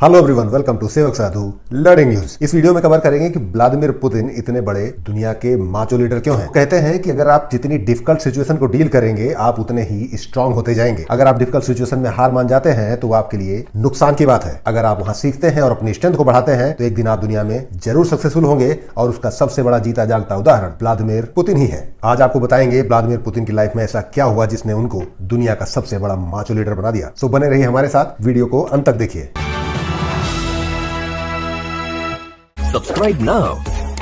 Hello everyone, welcome to सेवक Sadhu learning news. इस video में कवर करेंगे कि व्लादिमीर पुतिन इतने बड़े दुनिया के माचो लीडर क्यों हैं। कहते हैं कि अगर आप जितनी डिफिकल्ट सिचुएशन को डील करेंगे आप उतने ही स्ट्रांग होते जाएंगे। अगर आप डिफिकल्ट सिचुएशन में हार मान जाते हैं तो आपके लिए नुकसान की बात है। अगर आप वहां सीखते हैं और अपनी स्ट्रेंथ को बढ़ाते हैं तो एक दिन आप दुनिया में जरूर सक्सेसफुल होंगे और उसका सबसे बड़ा जीता जागता उदाहरण व्लादिमीर पुतिन ही है। आज आपको बताएंगे व्लादिमीर पुतिन की लाइफ में ऐसा क्या हुआ जिसने उनको दुनिया का सबसे बड़ा माचो लीडर बना दिया। सो बने रहिए हमारे साथ, वीडियो को अंत तक देखिए। Subscribe now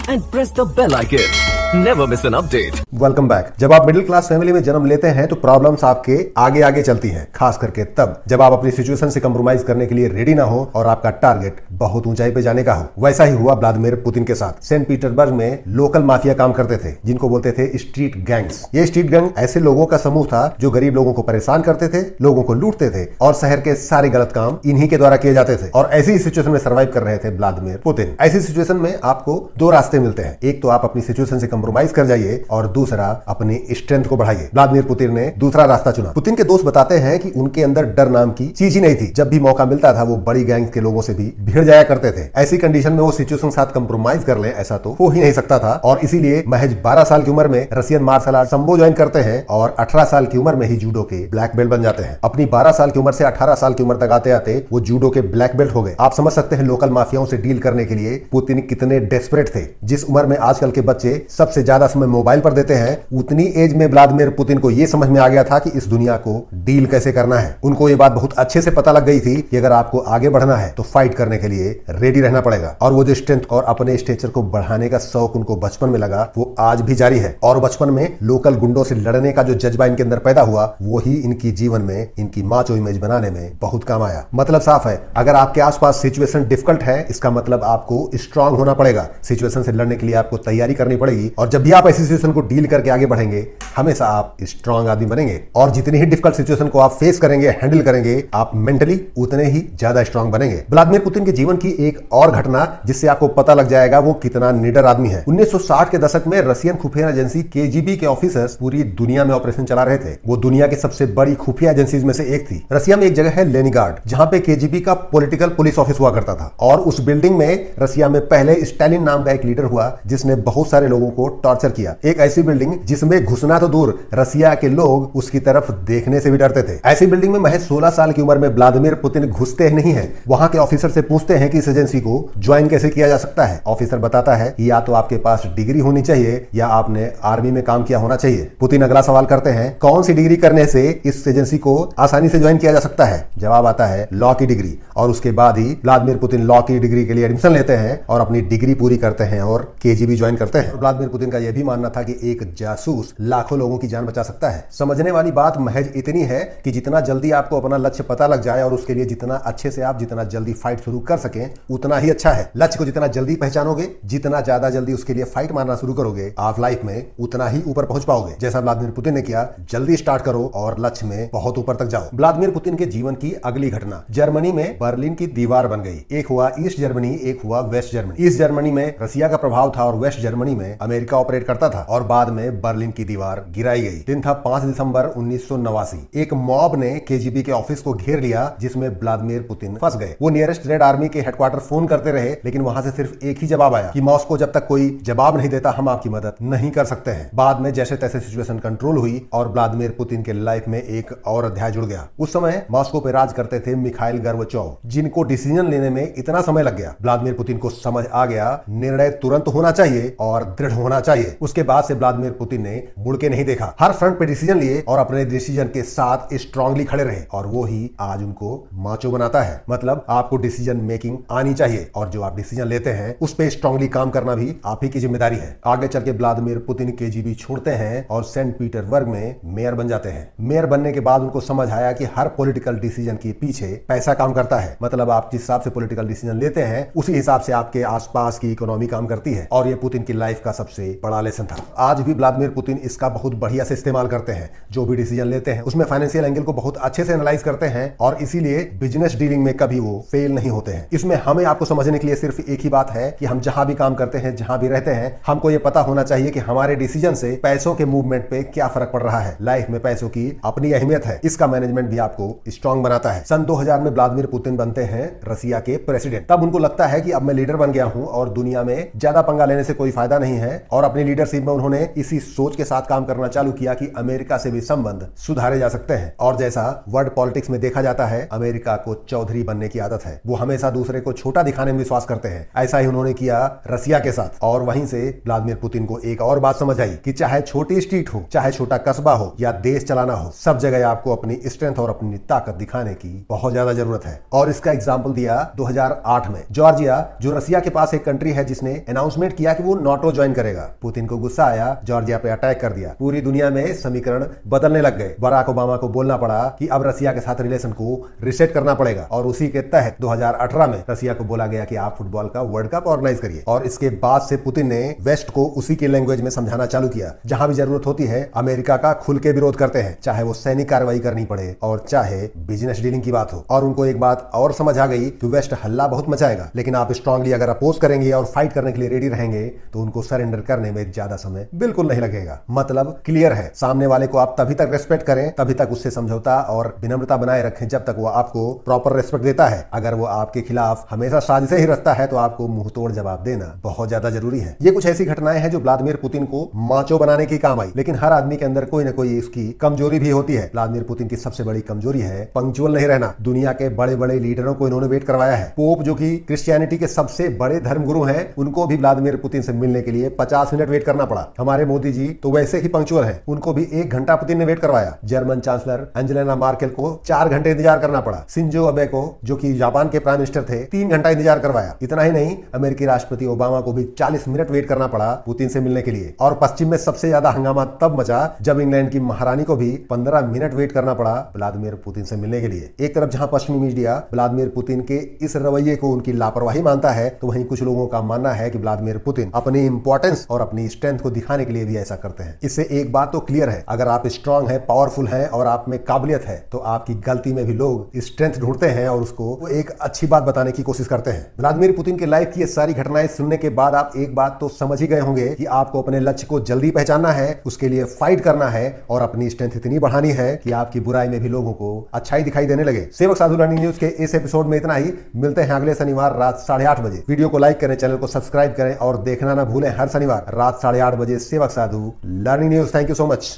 and press the bell icon. Never miss an update. Welcome back. जब आप मिडिल क्लास फैमिली में जन्म लेते हैं तो प्रॉब्लम्स आपके आगे आगे चलती हैं, खास करके तब जब आप अपनी सिचुएशन से कंप्रोमाइज करने के लिए रेडी ना हो और आपका टारगेट बहुत ऊंचाई पे जाने का हो। वैसा ही हुआ व्लादिमीर पुतिन के साथ। सेंट पीटर्सबर्ग में लोकल माफिया काम करते थे जिनको बोलते थे स्ट्रीट गैंग्स। ये स्ट्रीट गैंग ऐसे लोगों का समूह था जो गरीब लोगों को परेशान करते थे, लोगों को लूटते थे और शहर के सारे गलत काम इन्हीं के द्वारा किए जाते थे। और ऐसी ही सिचुएशन में सर्वाइव कर रहे थे व्लादिमीर पुतिन। ऐसी सिचुएशन में आपको दो रास्ते मिलते हैं, एक तो आप अपनी सिचुएशन से कंप्रोमाइज कर जाइए और दूसरा अपनी स्ट्रेंथ को बढ़ाइए। व्लादिमीर पुतिन ने दूसरा रास्ता चुना। पुतिन के दोस्त बताते हैं कि उनके अंदर डर नाम की चीज ही नहीं थी। जब भी मौका मिलता था वो बड़ी गैंग के लोगों से भी भिड़ जाया करते थे। ऐसी कंडीशन में वो सिचुएशन के साथ कंप्रोमाइज कर ले ऐसा तो हो ही नहीं सकता था और इसीलिए महज 12 साल की उम्र में रशियन मार्शल आर्ट संबो ज्वाइन करते हैं और 18 साल की उम्र में ही जूडो के ब्लैक बेल्ट बन जाते हैं। अपनी 12 साल की उम्र से 18 साल की उम्र तक आते आते वो जूडो के ब्लैक बेल्ट हो गए। आप समझ सकते हैं लोकल माफियाओं से डील करने के लिए पुतिन कितने डेस्परेट थे। जिस उम्र में आजकल के बच्चे सबसे ज्यादा समय मोबाइल पर देते हैं, उतनी एज में व्लादिमीर पुतिन को यह समझ में आ गया था कि इस दुनिया को डील कैसे करना है। उनको ये बात बहुत अच्छे से पता लग गई थी कि अगर आपको आगे बढ़ना है तो फाइट करने के लिए रेडी रहना पड़ेगा। और वो जो स्ट्रेंथ और अपने स्टेचर को बढ़ाने का शौक उनको बचपन में लगा वो आज भी जारी है। और बचपन में लोकल गुंडों से लड़ने का जो जज्बा इनके अंदर पैदा हुआ वो ही इनकी जीवन में इनकी माचो इमेज बनाने में बहुत काम आया। मतलब साफ है, अगर आपके आसपास सिचुएशन डिफिकल्ट है इसका मतलब आपको स्ट्रांग होना पड़ेगा। सिचुएशन से लड़ने के लिए आपको तैयारी करनी पड़ेगी और जब भी आप ऐसी सिचुएशन को डील करके आगे बढ़ेंगे हमेशा आप स्ट्रांग आदमी बनेंगे। और जितनी ही डिफिकल्ट सिचुएशन को आप फेस करेंगे, हैंडल करेंगे, आप मेंटली उतने ही ज्यादा स्ट्रांग बनेंगे। व्लादिमीर पुतिन के जीवन की एक और घटना जिससे आपको पता लग जाएगा वो कितना निडर आदमी है। 1960 के दशक में रशियन खुफिया एजेंसी केजीबी के ऑफिसर्स पूरी दुनिया में ऑपरेशन चला रहे थे। वो दुनिया की सबसे बड़ी खुफिया एजेंसीज में से एक थी। रशिया में एक जगह है लेनिनग्राड जहां पे केजीबी का पॉलिटिकल पुलिस ऑफिस हुआ करता था। और उस बिल्डिंग में रशिया में पहले स्टालिन नाम का एक लीडर हुआ जिसने बहुत सारे लोगों को टॉर्चर किया। एक ऐसी बिल्डिंग जिसमें घुसना तो दूर, रशिया के लोग उसकी तरफ देखने से भी डरते थे। ऐसी बिल्डिंग में महज 16 साल की उम्र में व्लादिमीर पुतिन घुसते नहीं है। वहां के ऑफिसर से पूछते हैं कि इस एजेंसी को ज्वाइन कैसे किया जा सकता है। ऑफिसर बताता है कि या तो आपके पास डिग्री होनी चाहिए या आपने आर्मी में काम किया होना चाहिए। पुतिन अगला सवाल करते हैं, कौन सी डिग्री करने से इस एजेंसी को आसानी से ज्वाइन किया जा सकता है। जवाब आता है लॉ की डिग्री। और उसके बाद ही व्लादिमीर पुतिन लॉ की डिग्री के लिए एडमिशन लेते हैं और अपनी डिग्री पूरी करते हैं और केजीबी ज्वाइन करते हैं। व्लादिमीर पुतिन का यह भी मानना था कि एक जासूस लाखों लोगों की जान बचा सकता है। समझने वाली बात महज इतनी है कि जितना जल्दी आपको अपना लक्ष्य पता लग जाए और उसके लिए जितना अच्छे से आप जितना जल्दी फाइट शुरू कर सकें उतना ही अच्छा है। लक्ष्य को जितना जल्दी पहचानोगे, जितना ज्यादा जल्दी उसके लिए फाइट मारना शुरू करोगे, आप लाइफ में उतना ही ऊपर पहुंच पाओगे। जैसा व्लादिमीर पुतिन ने किया, जल्दी स्टार्ट करो और लक्ष्य में बहुत ऊपर तक जाओ। व्लादिमीर पुतिन के जीवन की अगली घटना, जर्मनी में बर्लिन की दीवार बन गई। एक हुआ ईस्ट जर्मनी, एक हुआ वेस्ट जर्मनी। ईस्ट जर्मनी में रशिया का प्रभाव था और वेस्ट जर्मनी में अमेरिका ऑपरेट करता था और बाद में बर्लिन की दीवार गिराई गई। दिन था 5 दिसंबर 1989। एक मॉब ने केजीबी के ऑफिस को घेर लिया जिसमें व्लादिमीर पुतिन फंस गए। वो नियरेस्ट रेड आर्मी के हेडक्वार्टर फोन करते रहे लेकिन वहां से सिर्फ एक ही जवाब आया कि मॉस्को जब तक कोई जवाब नहीं देता हम आपकी मदद नहीं कर सकते हैं। बाद में जैसे तैसे सिचुएशन कंट्रोल हुई और व्लादिमीर पुतिन के लाइफ में एक और अध्याय जुड़ गया। उस समय मॉस्को पे राज करते थे मिखाइल गोर्बाचोव, जिनको डिसीजन लेने में इतना समय लग गया। व्लादिमीर पुतिन को समझ आ गया निर्णय तुरंत होना चाहिए और दृढ़ होना चाहिए। उसके बाद से व्लादिमीर पुतिन ने मुड़ के नहीं देखा, हर फ्रंट पे डिसीजन लिए और अपने डिसीजन के साथ स्ट्रांगली खड़े रहे और वो ही आज उनको माचो बनाता है। मतलब आपको डिसीजन मेकिंग आनी चाहिए और जो आप डिसीजन लेते हैं उस पे स्ट्रांगली काम करना भी आप ही की जिम्मेदारी है। आगे चल के व्लादिमीर पुतिन केजीबी छोड़ते हैं और सेंट पीटर्सबर्ग में मेयर बन जाते हैं। मेयर बनने के बाद उनको समझ आया कि हर पॉलिटिकल डिसीजन के पीछे पैसा काम करता है। मतलब आप जिस हिसाब से पॉलिटिकल डिसीजन लेते हैं उसी हिसाब से आपके आसपास की इकोनॉमी काम करती है और ये पुतिन की लाइफ का सबसे सबसे बड़ा लेसन था। आज भी व्लादिमीर पुतिन इसका बहुत बढ़िया से इस्तेमाल करते हैं। जो भी डिसीजन लेते हैं उसमें फाइनेंशियल एंगल को बहुत अच्छे से एनालाइज करते हैं और इसीलिए बिजनेस डीलिंग में कभी वो फेल नहीं होते हैं। इसमें हमें आपको समझने के लिए सिर्फ एक ही बात है कि हम जहां भी काम करते हैं, जहां भी रहते हैं, हमको ये पता होना चाहिए कि हमारे डिसीजन से पैसों के मूवमेंट पे क्या फर्क पड़ रहा है। लाइफ में पैसों की अपनी अहमियत है, इसका मैनेजमेंट भी आपको स्ट्रांग बनाता है। सन 2000 में व्लादिमीर पुतिन बनते हैं रसिया के प्रेसिडेंट। तब उनको लगता है कि अब मैं लीडर बन गया हूं और दुनिया में ज्यादा पंगा लेने से कोई फायदा नहीं है, और अपनी लीडरशिप में उन्होंने इसी सोच के साथ काम करना चालू किया कि अमेरिका से भी संबंध सुधारे जा सकते हैं। और जैसा वर्ल्ड पॉलिटिक्स में देखा जाता है, अमेरिका को चौधरी बनने की आदत है। वो हमेशा दूसरे को छोटा दिखाने में विश्वास करते हैं। ऐसा ही उन्होंने किया रसिया के साथ। और वहीं से व्लादिमीर पुतिन को एक और बात समझ आई कि चाहे छोटी स्ट्रीट हो, चाहे छोटा कस्बा हो या देश चलाना हो, सब जगह आपको अपनी स्ट्रेंथ और अपनी ताकत दिखाने की बहुत ज्यादा जरूरत है। और इसका एग्जाम्पल दिया 2008 में। जॉर्जिया जो रसिया के पास एक कंट्री है जिसने अनाउंसमेंट किया कि वो नाटो ज्वाइन करेगा। पुतिन को गुस्सा आया, जॉर्जिया पे अटैक कर दिया। पूरी दुनिया में समीकरण बदलने लग गए। बराक ओबामा को बोलना पड़ा कि अब रसिया के साथ रिलेशन को रिसेट करना पड़ेगा, और उसी के तहत 2018 में रसिया को बोला गया कि आप फुटबॉल का वर्ल्ड कप ऑर्गेनाइज करिए। और इसके बाद से पुतिन ने वेस्ट को उसी के लैंग्वेज में समझाना चालू किया। जहां भी जरूरत होती है अमेरिका का खुल के विरोध करते हैं, चाहे वो सैनिक कार्रवाई करनी पड़े और चाहे बिजनेस डीलिंग की बात हो। और उनको एक बात और समझ आ गई कि वेस्ट हल्ला बहुत मचाएगा, लेकिन आप स्ट्रांगली अगर अपोज करेंगे और फाइट करने के लिए रेडी रहेंगे तो उनको सरेंडर करने में ज्यादा समय बिल्कुल नहीं लगेगा। मतलब क्लियर है, सामने वाले को आप तभी तक रेस्पेक्ट करें, तभी तक उससे समझौता और विनम्रता बनाए रखें जब तक वो आपको प्रॉपर रेस्पेक्ट देता है। अगर वो आपके खिलाफ हमेशा साजिशें ही रचता है तो आपको मुंह तोड़ जवाब देना बहुत ज्यादा जरूरी है। ये कुछ ऐसी घटनाएं हैं जो व्लादिमीर पुतिन को माचो बनाने की काम आई, लेकिन हर आदमी के अंदर कोई ना कोई इसकी कमजोरी भी होती है। व्लादिमीर पुतिन की सबसे बड़ी कमजोरी है पंक्चुअल नहीं रहना। दुनिया के बड़े बड़े लीडरों को इन्होंने वेट करवाया है। पोप जो कि क्रिश्चियनिटी के सबसे बड़े धर्मगुरु हैं, उनको भी व्लादिमीर पुतिन से मिलने के लिए 50 मिनट वेट करना पड़ा। हमारे मोदी जी तो वैसे ही पंक्चुअल है, उनको भी 1 घंटा पुतिन ने वेट करवाया। जर्मन चांसलर एंजेला मार्केल को 4 घंटे इंतजार करना पड़ा। शिंजो अबे को जो कि जापान के प्राइम मिनिस्टर थे 3 घंटा इंतजार करवाया। इतना ही नहीं, अमेरिकी राष्ट्रपति ओबामा को भी 40 मिनट वेट करना पड़ा पुतिन से मिलने के लिए। और पश्चिम में सबसे ज्यादा हंगामा तब मचा जब इंग्लैंड की महारानी को भी 15 मिनट वेट करना पड़ा व्लादिमीर पुतिन से मिलने के लिए। एक तरफ जहां पश्चिमी मीडिया व्लादिमीर पुतिन के इस रवैये को उनकी लापरवाही मानता है, तो वहीं कुछ लोगों का मानना है कि व्लादिमीर पुतिन अपनी इंपॉर्टेंस और अपनी स्ट्रेंथ को दिखाने के लिए भी ऐसा करते हैं। इससे एक बात तो क्लियर है, अगर आप स्ट्रांग है, पावरफुल है और आप में काबिलियत है, तो आपकी गलती में भी लोग स्ट्रेंथ ढूंढते हैं और उसको एक अच्छी बात बताने की कोशिश करते हैं। व्लादिमीर पुतिन के लाइफ की ये सारी घटनाएं सुनने के बाद आप एक बात तो समझ ही गए होंगे कि आपको अपने लक्ष्य को जल्दी पहचानना है, उसके लिए फाइट करना है और अपनी स्ट्रेंथ इतनी बढ़ानी है कि आपकी बुराई में भी लोगों को अच्छाई दिखाई देने लगे। सेवक साधु लर्निंग न्यूज के इस एपिसोड में इतना ही। मिलते हैं अगले शनिवार रात 8:30 बजे। वीडियो को लाइक करें, चैनल को सब्सक्राइब करें और देखना ना भूलें हर शनिवार रात 8:30 बजे Sevak Sadhu learning news. Thank you so much.